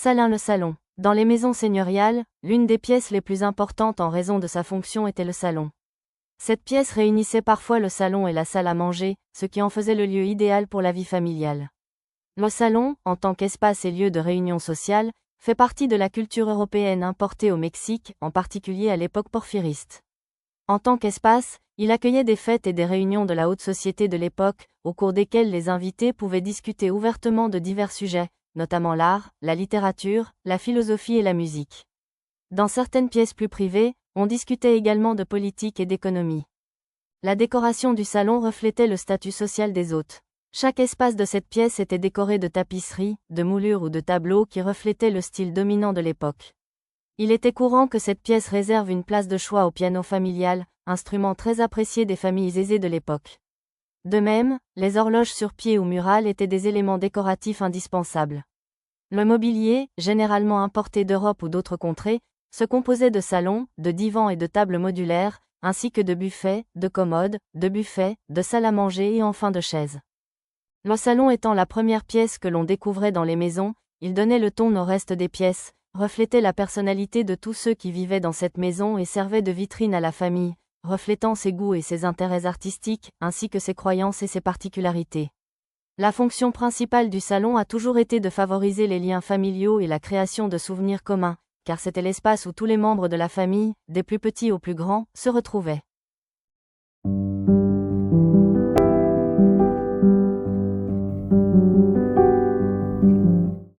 Salin le salon. Dans les maisons seigneuriales, l'une des pièces les plus importantes en raison de sa fonction était le salon. Cette pièce réunissait parfois le salon et la salle à manger, ce qui en faisait le lieu idéal pour la vie familiale. Le salon, en tant qu'espace et lieu de réunion sociale, fait partie de la culture européenne importée au Mexique, en particulier à l'époque porfiriste. En tant qu'espace, il accueillait des fêtes et des réunions de la haute société de l'époque, au cours desquelles les invités pouvaient discuter ouvertement de divers sujets, notamment l'art, la littérature, la philosophie et la musique. Dans certaines pièces plus privées, on discutait également de politique et d'économie. La décoration du salon reflétait le statut social des hôtes. Chaque espace de cette pièce était décoré de tapisseries, de moulures ou de tableaux qui reflétaient le style dominant de l'époque. Il était courant que cette pièce réserve une place de choix au piano familial, instrument très apprécié des familles aisées de l'époque. De même, les horloges sur pied ou murales étaient des éléments décoratifs indispensables. Le mobilier, généralement importé d'Europe ou d'autres contrées, se composait de salons, de divans et de tables modulaires, ainsi que de buffets, de commodes, de buffets, de salles à manger et enfin de chaises. Le salon étant la première pièce que l'on découvrait dans les maisons, il donnait le ton au reste des pièces, reflétait la personnalité de tous ceux qui vivaient dans cette maison et servait de vitrine à la famille, reflétant ses goûts et ses intérêts artistiques, ainsi que ses croyances et ses particularités. La fonction principale du salon a toujours été de favoriser les liens familiaux et la création de souvenirs communs, car c'était l'espace où tous les membres de la famille, des plus petits aux plus grands, se retrouvaient.